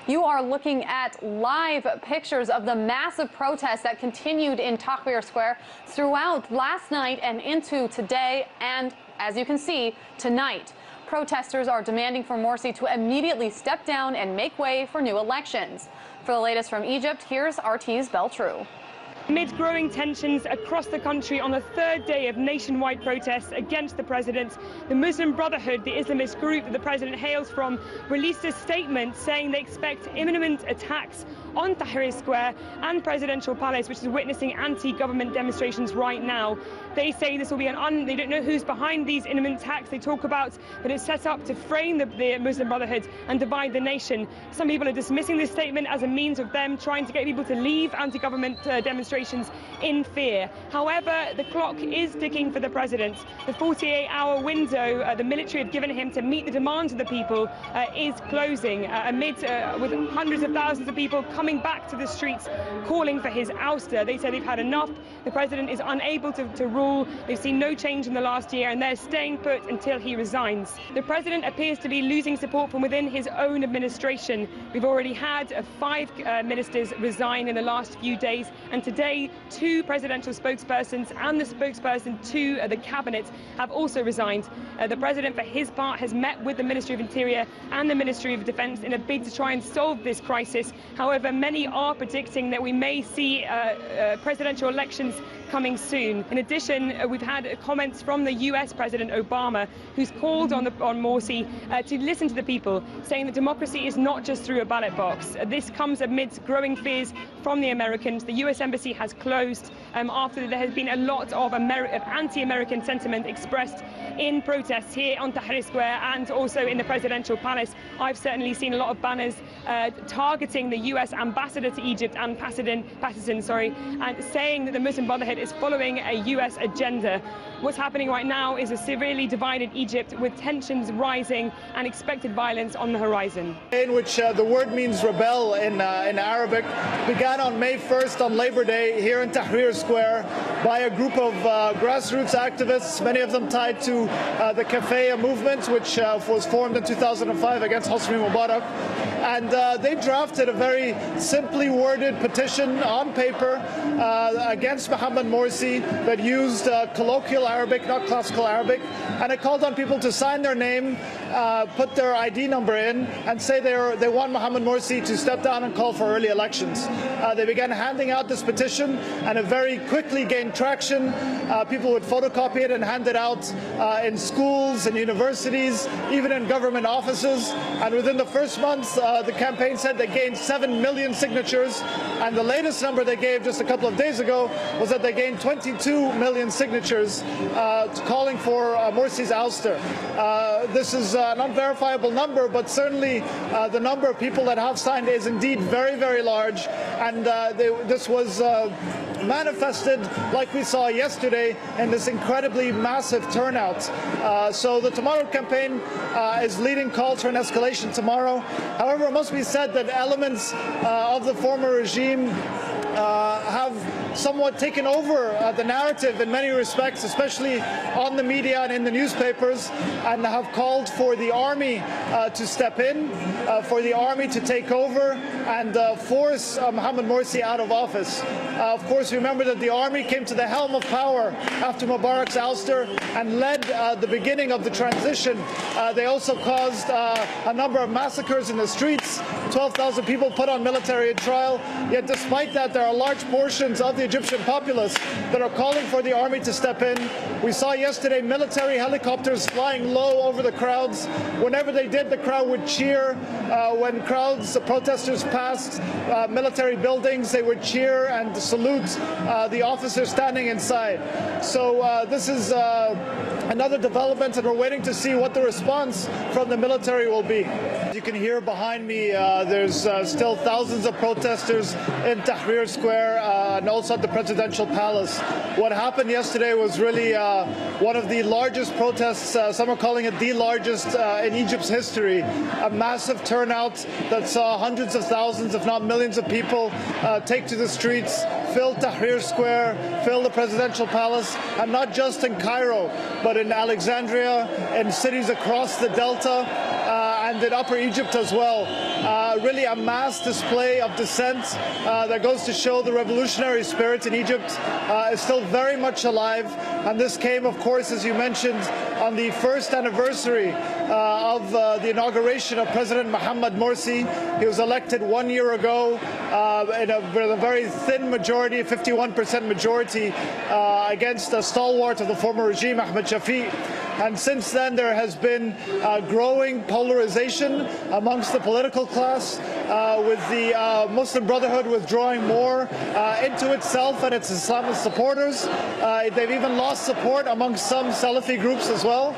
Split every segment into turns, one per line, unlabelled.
You are looking at live pictures of the massive protests that continued in Tahrir Square throughout last night and into today, and as you can see, tonight. Protesters are demanding for Morsi to immediately step down and make way for new elections. For the latest from Egypt, here's RT's Beltrue.
Amid growing tensions across the country on the third day of nationwide protests against the president, the Muslim Brotherhood, the Islamist group that the president hails from, released a statement saying they expect imminent attacks on Tahrir Square and Presidential Palace, which is witnessing anti-government demonstrations right now. They say this will be they don't know who's behind these imminent attacks. They talk about that it's set up to frame the Muslim Brotherhood and divide the nation. Some people are dismissing this statement as a means of them trying to get people to leave anti-government demonstrations in fear. However, the clock is ticking for the president. The 48-hour window the military have given him to meet the demands of the people is closing with hundreds of thousands of people coming back to the streets calling for his ouster. They say they've had enough. The president is unable to rule. They've seen no change in the last year, and they're staying put until he resigns. The president appears to be losing support from within his own administration. We've already had 5 ministers resign in the last few days, and today 2 presidential spokespersons and the spokesperson to the cabinet have also resigned. The president, for his part, has met with the Ministry of Interior and the Ministry of Defense in a bid to try and solve this crisis. However, many are predicting that we may see presidential elections coming soon. In addition, we've had comments from the US President Obama, who's called on Morsi to listen to the people, saying that democracy is not just through a ballot box. This comes amidst growing fears from the Americans. The US Embassy has closed after there has been a lot of anti-American sentiment expressed in protests here on Tahrir Square and also in the Presidential Palace. I've certainly seen a lot of banners targeting the US ambassador to Egypt and Patterson, and saying that the Muslim Brotherhood is following a US agenda. What's happening right now is a severely divided Egypt with tensions rising and expected violence on the horizon.
In which the word means rebel in Arabic, began on May 1st on Labor Day here in Tahrir Square by a group of grassroots activists, many of them tied to the Kafaya movement, which was formed in 2005 against Hosni Mubarak. And they drafted a very simply worded petition on paper against Mohamed Morsi that used colloquial Arabic, not classical Arabic, and it called on people to sign their name, put their ID number in, and say they want Mohamed Morsi to step down and call for early elections. They began handing out this petition, and it very quickly gained traction. People would photocopy it and hand it out in schools and universities, even in government offices. And within the first month, the campaign said they gained 7 million signatures, and the latest number they gave just a couple of days ago was that they gained 22 million signatures calling for Morsi's ouster. This is an unverifiable number, but certainly the number of people that have signed is indeed very, very large, and this was manifested, like we saw yesterday, in this incredibly massive turnout. So the Tomorrow campaign is leading calls for an escalation tomorrow. However, it must be said that elements of the former regime have somewhat taken over the narrative in many respects, especially on the media and in the newspapers, and have called for the army to step in, for the army to take over and force Mohamed Morsi out of office. Of course, remember that the army came to the helm of power after Mubarak's ouster and led the beginning of the transition. They also caused a number of massacres in the streets, 12,000 people put on military trial, yet despite that there are large portions of the Egyptian populace that are calling for the army to step in. We saw yesterday military helicopters flying low over the crowds. Whenever they did, the crowd would cheer. When protesters passed military buildings, they would cheer and salute the officers standing inside. So this is another development, and we're waiting to see what the response from the military will be. You can hear behind me, there's still thousands of protesters in Tahrir Square and also at the Presidential Palace. What happened yesterday was really one of the largest protests, some are calling it the largest in Egypt's history. A massive turnout that saw hundreds of thousands, if not millions of people take to the streets, fill Tahrir Square, fill the Presidential Palace, and not just in Cairo, but in Alexandria, in cities across the Delta, and in Upper Egypt as well. really a mass display of dissent that goes to show the revolutionary spirit in Egypt is still very much alive. And this came, of course, as you mentioned, on the first anniversary of the inauguration of President Mohamed Morsi. He was elected 1 year ago with a very thin majority, 51% majority, against a stalwart of the former regime, Ahmed Shafiq. And since then, there has been growing polarization amongst the political class, with the Muslim Brotherhood withdrawing more into itself and its Islamist supporters. They've even lost support amongst some Salafi groups as well.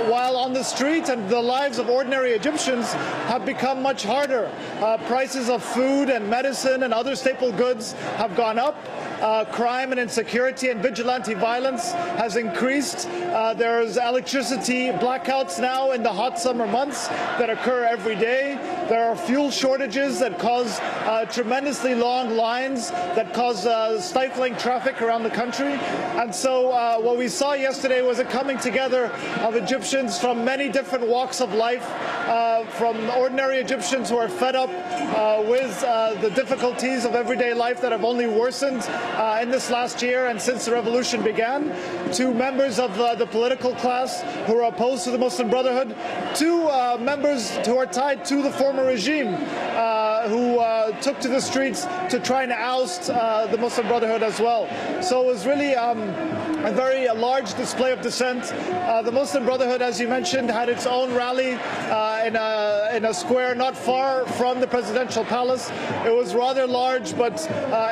While on the street, and the lives of ordinary Egyptians have become much harder. Prices of food and medicine and other staple goods have gone up. Crime and insecurity and vigilante violence has increased. There's electricity blackouts now in the hot summer months that occur every day. There are fuel shortages that cause tremendously long lines, that cause stifling traffic around the country. And so what we saw yesterday was a coming together of Egyptians from many different walks of life, from ordinary Egyptians who are fed up with the difficulties of everyday life that have only worsened in this last year and since the revolution began, to members of the political class who are opposed to the Muslim Brotherhood, to members who are tied to the former regime, who took to the streets to try and oust the Muslim Brotherhood as well. So it was really a very large display of dissent. The Muslim Brotherhood, as you mentioned, had its own rally in a square not far from the presidential palace. It was rather large, but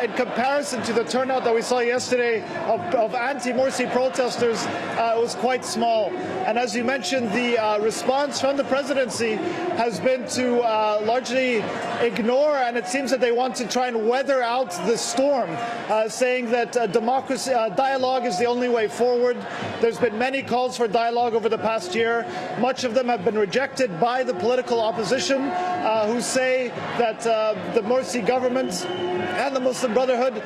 in comparison to the turnout that we saw yesterday of anti-Morsi protesters, it was quite small. And as you mentioned, the response from the presidency has been to largely ignore, and it seems that they want to try and weather out the storm, saying that democracy, dialogue is the only way forward. There's been many calls for dialogue over the past year. Much of them have been rejected by the political opposition, who say that the Morsi government and the Muslim Brotherhood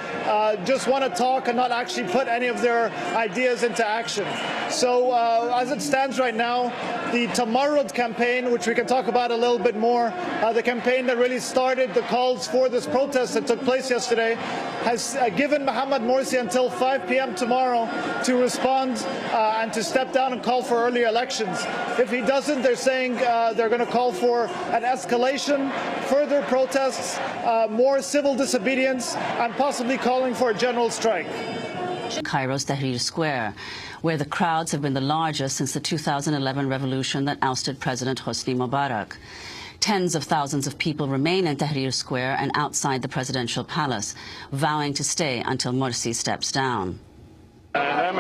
just want to talk and not actually put any of their ideas into action. So as it stands right now, the Tamarrud campaign, which we can talk about a little bit more, the campaign that really started the calls for this protest that took place yesterday, has given Mohamed Morsi until 5 p.m. tomorrow to respond and to step down and call for early elections. If he doesn't, they're saying they're going to call for an escalation, further protests, more civil disobedience, and possibly calling for a general strike.
Cairo's Tahrir Square, where the crowds have been the largest since the 2011 revolution that ousted President Hosni Mubarak. Tens of thousands of people remain in Tahrir Square and outside the presidential palace, vowing to stay until Morsi steps down.
I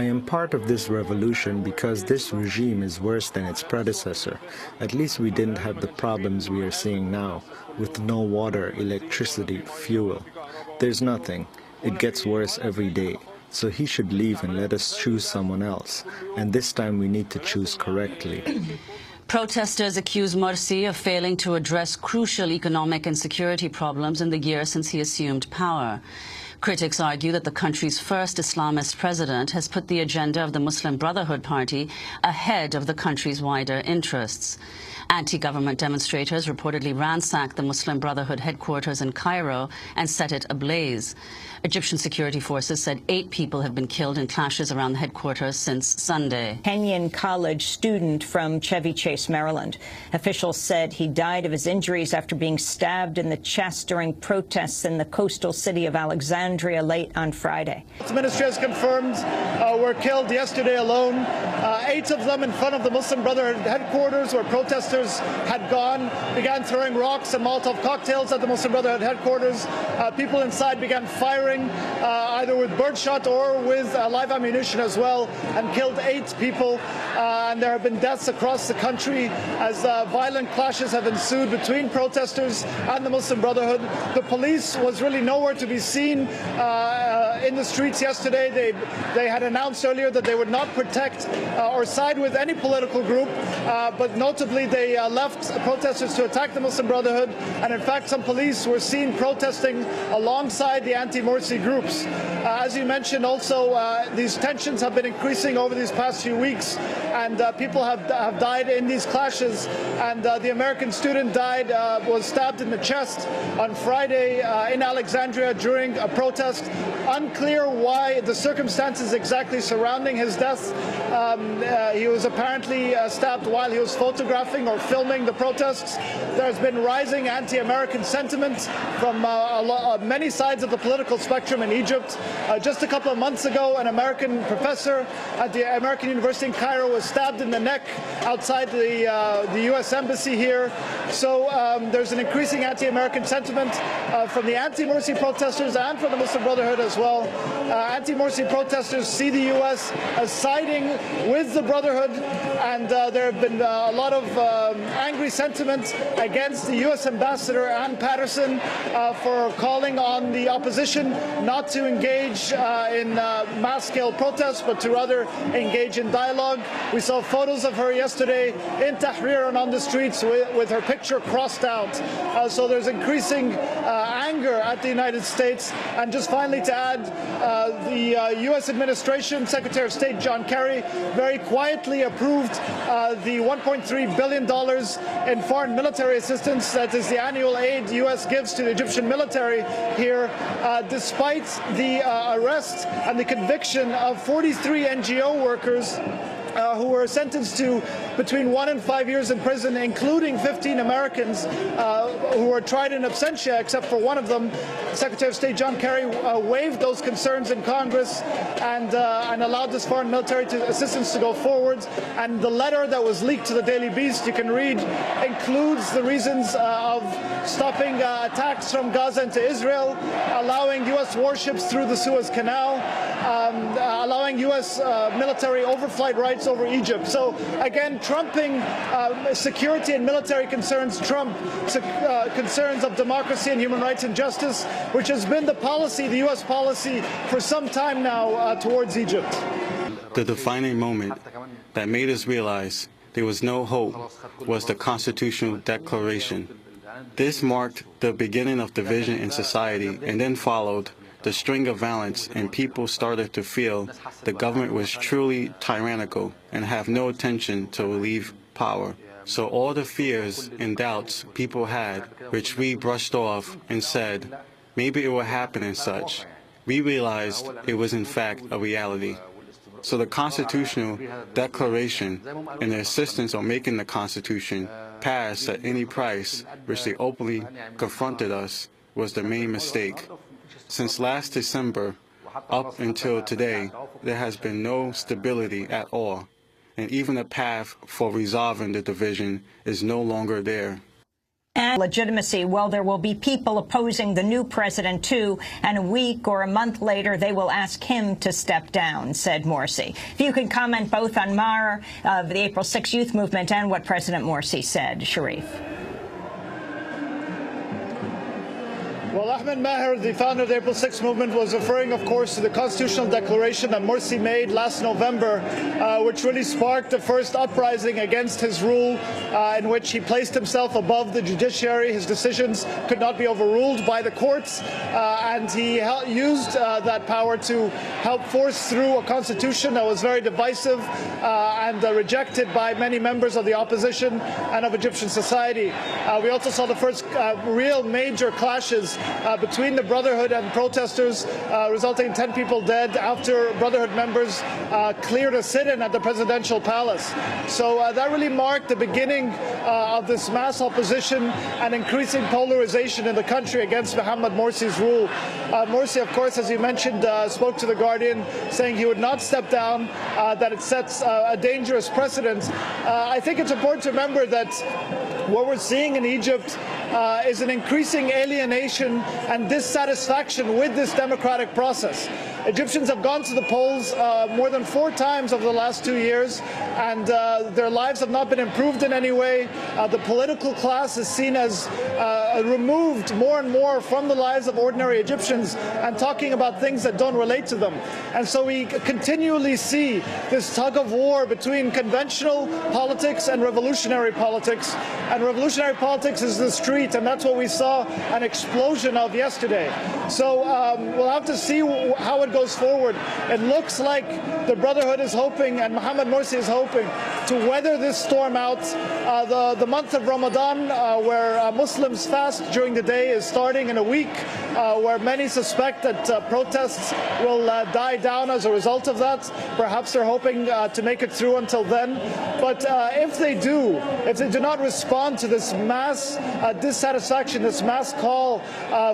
am part of this revolution because this regime is worse than its predecessor. At least we didn't have the problems we are seeing now, with no water, electricity, fuel. There's nothing. It gets worse every day. So he should leave and let us choose someone else. And this time we need to choose correctly.
Protesters accuse Morsi of failing to address crucial economic and security problems in the year since he assumed power. Critics argue that the country's first Islamist president has put the agenda of the Muslim Brotherhood Party ahead of the country's wider interests. Anti-government demonstrators reportedly ransacked the Muslim Brotherhood headquarters in Cairo and set it ablaze. Egyptian security forces said 8 people have been killed in clashes around the headquarters since Sunday.
Kenyan college student from Chevy Chase, Maryland. Officials said he died of his injuries after being stabbed in the chest during protests in the coastal city of Alexandria late on Friday.
The ministry has confirmed were killed yesterday alone. 8 of them in front of the Muslim Brotherhood headquarters, where protesters had gone, began throwing rocks and Molotov cocktails at the Muslim Brotherhood headquarters. People inside began firing either with birdshot or with live ammunition as well, and killed 8 people. And there have been deaths across the country as violent clashes have ensued between protesters and the Muslim Brotherhood. The police was really nowhere to be seen in the streets yesterday. They had announced earlier that they would not protect or side with any political group, but notably they left protesters to attack the Muslim Brotherhood, and in fact some police were seen protesting alongside the anti-Morsi groups. As you mentioned also, these tensions have been increasing over these past few weeks, and people have died in these clashes, and the American student was stabbed in the chest on Friday in Alexandria during a protest. Unclear why the circumstances exactly surrounding his death. He was apparently stabbed while he was photographing or filming the protests. There's been rising anti-American sentiment from many sides of the political spectrum in Egypt. Just a couple of months ago, an American professor at the American University in Cairo was stabbed in the neck outside the U.S. Embassy here. So there's an increasing anti-American sentiment from the anti-Morsi protesters and from the Muslim Brotherhood as well. Anti-Morsi protesters see the U.S. as siding with the Brotherhood, and there have been a lot of angry sentiment against the U.S. Ambassador Ann Patterson for calling on the opposition not to engage in mass-scale protests, but to rather engage in dialogue. We saw photos of her yesterday in Tahrir and on the streets with her picture crossed out. So there's increasing anger at the United States. And just finally to add, the U.S. administration, Secretary of State John Kerry, very quietly approved the $1.3 billion in foreign military assistance. That is the annual aid the U.S. gives to the Egyptian military here, despite the arrest and the conviction of 43 NGO workers who were sentenced to between 1 and 5 years in prison, including 15 Americans who were tried in absentia, except for one of them. Secretary of State John Kerry waived those concerns in Congress and allowed this foreign military assistance to go forward. And the letter that was leaked to the Daily Beast, you can read, includes the reasons of stopping attacks from Gaza into Israel, allowing U.S. warships through the Suez Canal, allowing U.S. military overflight rights over Egypt. So again, trumping security and military concerns, trump concerns of democracy and human rights and justice, which has been the policy, the U.S. policy, for some time now towards Egypt.
The defining moment that made us realize there was no hope was the Constitutional Declaration. This marked the beginning of division in society, and then followed the string of violence, and people started to feel the government was truly tyrannical and have no intention to relieve power. So all the fears and doubts people had, which we brushed off and said, maybe it will happen and such, we realized it was in fact a reality. So the Constitutional Declaration and the insistence on making the Constitution pass at any price, which they openly confronted us, was the main mistake. Since last December, up until today, there has been no stability at all, and even a path for resolving the division is no longer there.
And legitimacy, well, there will be people opposing the new president, too, and a week or a month later, they will ask him to step down, said Morsi. If you can comment both on Mar of the April 6th youth movement and what President Morsi said, Sharif.
Well, Ahmed Maher, the founder of the April 6th movement, was referring, of course, to the constitutional declaration that Morsi made last November, which really sparked the first uprising against his rule, in which he placed himself above the judiciary. His decisions could not be overruled by the courts, and he used that power to help force through a constitution that was very divisive and rejected by many members of the opposition and of Egyptian society. We also saw the first real major clashes between the Brotherhood and protesters, resulting in 10 people dead after Brotherhood members cleared a sit-in at the presidential palace. So that really marked the beginning of this mass opposition and increasing polarization in the country against Mohamed Morsi's rule. Morsi, of course, as you mentioned, spoke to The Guardian, saying he would not step down, that it sets a dangerous precedent. I think it's important to remember that what we're seeing in Egypt is an increasing alienation and dissatisfaction with this democratic process. Egyptians have gone to the polls more than 4 times over the last 2 years, and their lives have not been improved in any way. The political class is seen as removed more and more from the lives of ordinary Egyptians and talking about things that don't relate to them. And so we continually see this tug of war between conventional politics and revolutionary politics. And revolutionary politics is the street, and that's what we saw an explosion of yesterday. So we'll have to see how it goes forward. It looks like the Brotherhood is hoping, and Mohamed Morsi is hoping, to weather this storm out. The month of Ramadan, where Muslims fast during the day, is starting in a week, where many suspect that protests will die down as a result of that. Perhaps they're hoping to make it through until then. But if they do not respond to this mass dissatisfaction, this mass call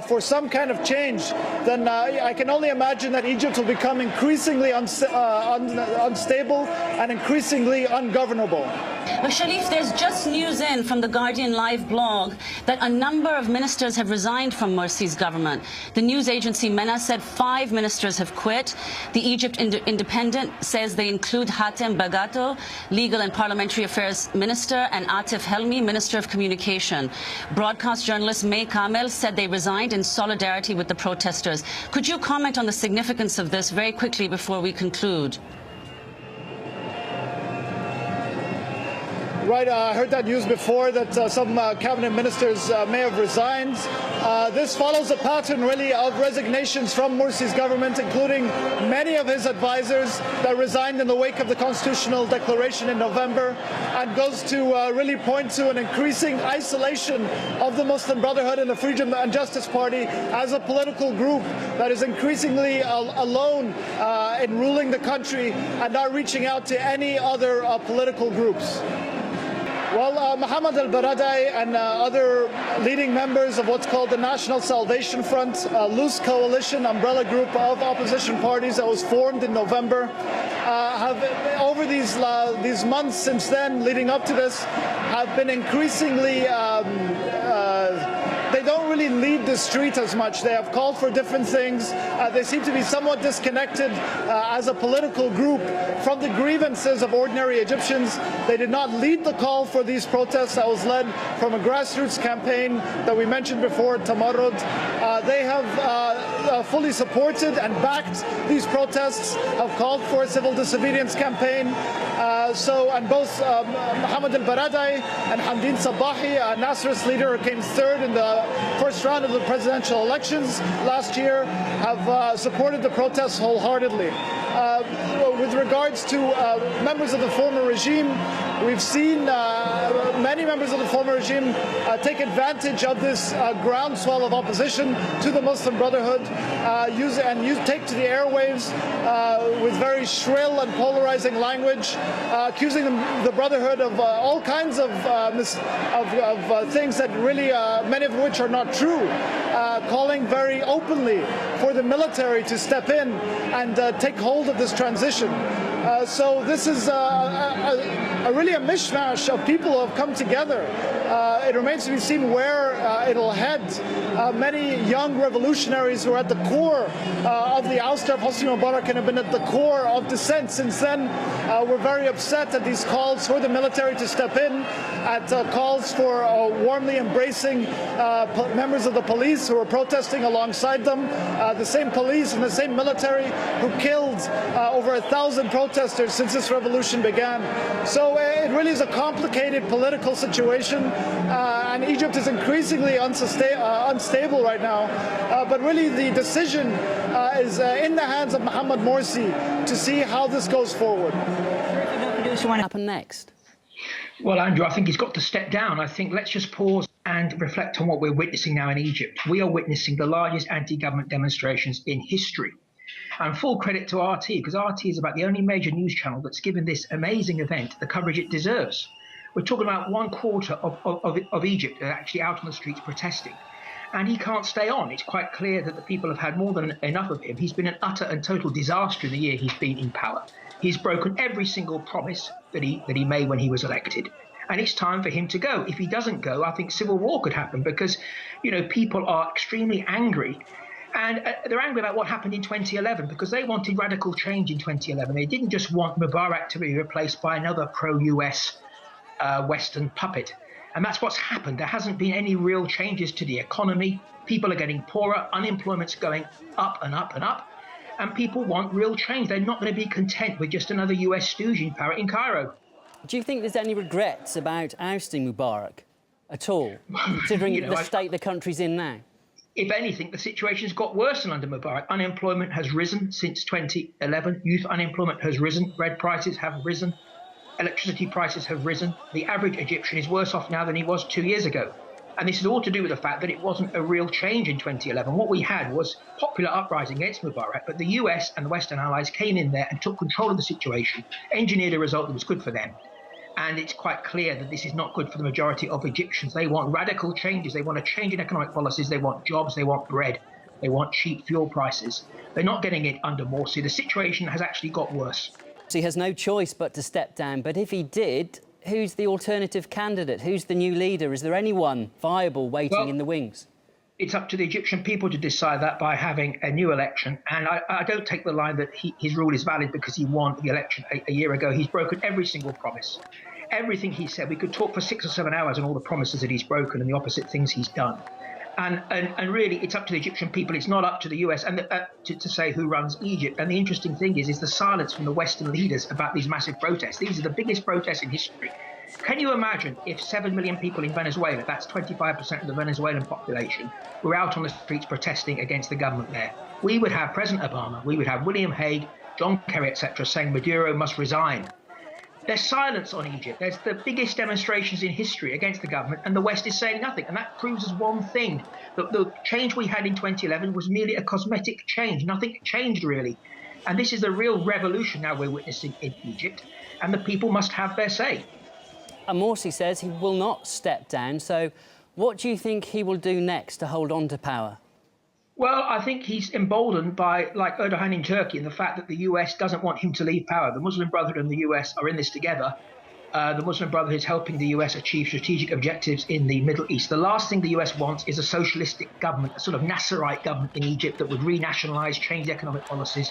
for some kind of change, then I can only imagine that Egypt will become increasingly unstable and increasingly ungovernable.
Sharif, there's just news in from the Guardian Live blog that a number of ministers have resigned from Morsi's government. The news agency MENA said 5 ministers have quit. The Egypt Independent says they include Hatem Bagato, Legal and Parliamentary Affairs Minister, and Atif Helmi, Minister of Communication. Broadcast journalist May Kamel said they resigned in solidarity with the protesters. Could you comment on the significance of this very quickly before we conclude?
Right, I heard that news before, that some cabinet ministers may have resigned. This follows a pattern, really, of resignations from Morsi's government, including many of his advisors that resigned in the wake of the constitutional declaration in November, and goes to really point to an increasing isolation of the Muslim Brotherhood and the Freedom and Justice Party as a political group that is increasingly alone in ruling the country and not reaching out to any other political groups. Well, Mohamed al-Baradei and other leading members of what's called the National Salvation Front, a loose coalition umbrella group of opposition parties that was formed in November, have over these months since then, leading up to this, have been increasingly they don't really lead the street as much. They have called for different things. They seem to be somewhat disconnected as a political group from the grievances of ordinary Egyptians. They did not lead the call for these protests that was led from a grassroots campaign that we mentioned before, Tamarrud. They have fully supported and backed these protests, have called for a civil disobedience campaign. And both Mohamed al-Baradei and Hamdin Sabahi, a Nasrist leader who came third in the first round of the presidential elections last year, have supported the protests wholeheartedly. With regards to members of the former regime, we've seen many members of the former regime take advantage of this groundswell of opposition to the Muslim Brotherhood, take to the airwaves with very shrill and polarizing language, accusing the Brotherhood of all kinds of things that really, many of which are not true, calling very openly for the military to step in and take hold of this transition. So this is really a mishmash of people who have come together. It remains to be seen where it'll head. Many young revolutionaries who are at the core of the ouster of Hosni Mubarak and have been at the core of dissent since then were very upset at these calls for the military to step in, at calls for warmly embracing members of the police who were protesting alongside them, the same police and the same military who killed over 1,000 protesters since this revolution began. So it really is a complicated political situation, and Egypt is increasingly unstable right now. But really the decision is in the hands of Mohamed Morsi to see how this goes forward.
What happen next?
Well, Andrew, I think he's got to step down. I think let's just pause and reflect on what we're witnessing now in Egypt. We are witnessing the largest anti-government demonstrations in history. And full credit to RT, because RT is about the only major news channel that's given this amazing event the coverage it deserves. We're talking about 1/4 of Egypt are actually out on the streets protesting. And he can't stay on. It's quite clear that the people have had more than enough of him. He's been an utter and total disaster in the year he's been in power. He's broken every single promise that he made when he was elected. And it's time for him to go. If he doesn't go, I think civil war could happen because, you know, people are extremely angry And they're angry about what happened in 2011 because they wanted radical change in 2011. They didn't just want Mubarak to be replaced by another pro-US Western puppet. And that's what's happened. There hasn't been any real changes to the economy. People are getting poorer. Unemployment's going up and up and up. And people want real change. They're not going to be content with just another US stooge in power in Cairo.
Do you think there's any regrets about ousting Mubarak at all, considering the state the country's in now?
If anything, the situation's got worse than under Mubarak. Unemployment has risen since 2011. Youth unemployment has risen. Bread prices have risen. Electricity prices have risen. The average Egyptian is worse off now than he was 2 years ago. And this is all to do with the fact that it wasn't a real change in 2011. What we had was popular uprising against Mubarak, but the US and the Western allies came in there and took control of the situation, engineered a result that was good for them. And it's quite clear that this is not good for the majority of Egyptians. They want radical changes. They want a change in economic policies. They want jobs. They want bread. They want cheap fuel prices. They're not getting it under Morsi. The situation has actually got worse.
So he has no choice but to step down. But if he did, who's the alternative candidate? Who's the new leader? Is there anyone viable waiting in the wings?
It's up to the Egyptian people to decide that by having a new election. And I don't take the line that his rule is valid because he won the election a year ago. He's broken every single promise. Everything he said. We could talk for 6 or 7 hours on all the promises that he's broken and the opposite things he's done. And really, it's up to the Egyptian people. It's not up to the US and to say who runs Egypt. And the interesting thing is the silence from the Western leaders about these massive protests. These are the biggest protests in history. Can you imagine if 7 million people in Venezuela, that's 25% of the Venezuelan population, were out on the streets protesting against the government there? We would have President Obama, we would have William Hague, John Kerry, etc., saying Maduro must resign. There's silence on Egypt. There's the biggest demonstrations in history against the government, and the West is saying nothing. And that proves us one thing, that the change we had in 2011 was merely a cosmetic change. Nothing changed, really. And this is the real revolution now we're witnessing in Egypt, and the people must have their say.
And Morsi says he will not step down. So what do you think he will do next to hold on to power?
Well, I think he's emboldened by, like Erdogan in Turkey, and the fact that the US doesn't want him to leave power. The Muslim Brotherhood and the US are in this together. The Muslim Brotherhood is helping the US achieve strategic objectives in the Middle East. The last thing the US wants is a socialistic government, a sort of Nasserite government in Egypt that would renationalize, change economic policies,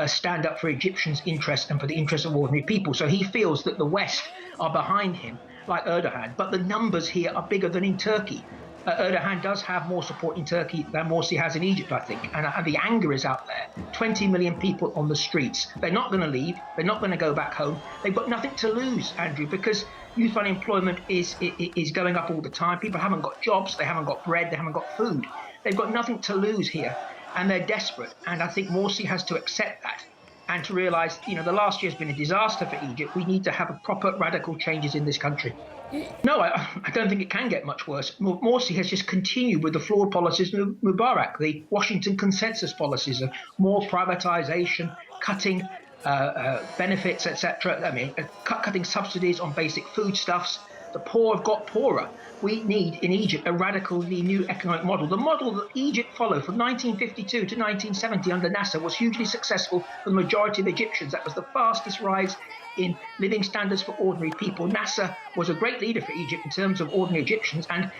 stand up for Egyptians' interests and for the interests of ordinary people. So he feels that the West are behind him, like Erdogan. But the numbers here are bigger than in Turkey. Erdogan does have more support in Turkey than Morsi has in Egypt, I think. And the anger is out there. 20 million people on the streets. They're not going to leave. They're not going to go back home. They've got nothing to lose, Andrew, because youth unemployment is going up all the time. People haven't got jobs. They haven't got bread. They haven't got food. They've got nothing to lose here. And they're desperate. And I think Morsi has to accept that and to realise, the last year's been a disaster for Egypt. We need to have a proper radical changes in this country. No, I don't think it can get much worse. Morsi has just continued with the flawed policies of Mubarak, the Washington consensus policies of more privatisation, cutting benefits, etc. I mean, cutting subsidies on basic foodstuffs. The poor have got poorer. We need in Egypt a radically new economic model. The model that Egypt followed from 1952 to 1970 under Nasser was hugely successful for the majority of Egyptians. That was the fastest rise in living standards for ordinary people. Nasser was a great leader for Egypt in terms of ordinary Egyptians, and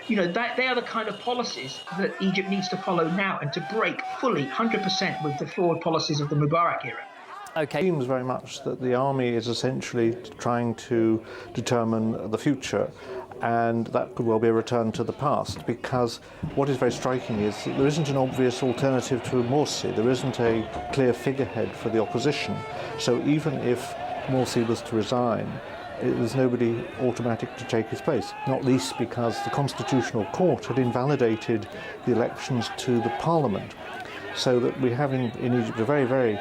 they are the kind of policies that Egypt needs to follow now and to break fully 100% with the flawed policies of the Mubarak era.
Okay. It seems very much that the army is essentially trying to determine the future, and that could well be a return to the past, because what is very striking is that there isn't an obvious alternative to Morsi. There isn't a clear figurehead for the opposition. So even if Morsi was to resign, there's nobody automatic to take his place, not least because the Constitutional Court had invalidated the elections to the Parliament. So that we have in Egypt a very, very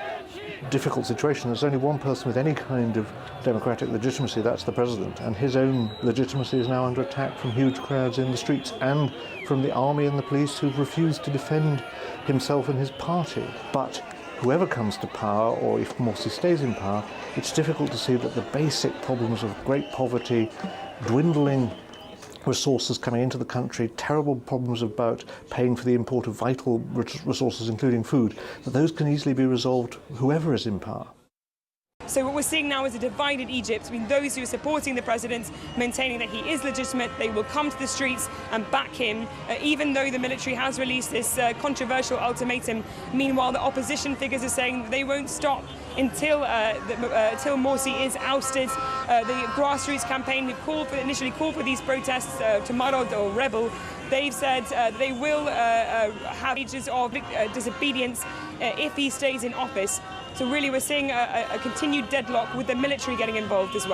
difficult situation. There's only one person with any kind of democratic legitimacy, that's the president, and his own legitimacy is now under attack from huge crowds in the streets and from the army and the police who've refused to defend himself and his party. But whoever comes to power, or if Morsi stays in power, it's difficult to see that the basic problems of great poverty, dwindling resources coming into the country, terrible problems about paying for the import of vital resources, including food, that those can easily be resolved whoever is in power.
So what we're seeing now is a divided Egypt between those who are supporting the president, maintaining that he is legitimate, they will come to the streets and back him, even though the military has released this controversial ultimatum. Meanwhile, the opposition figures are saying that they won't stop until Morsi is ousted. The grassroots campaign who initially called for these protests to marod or rebel, they've said they will have ages of disobedience if he stays in office. So really we're seeing a continued deadlock with the military getting involved as well.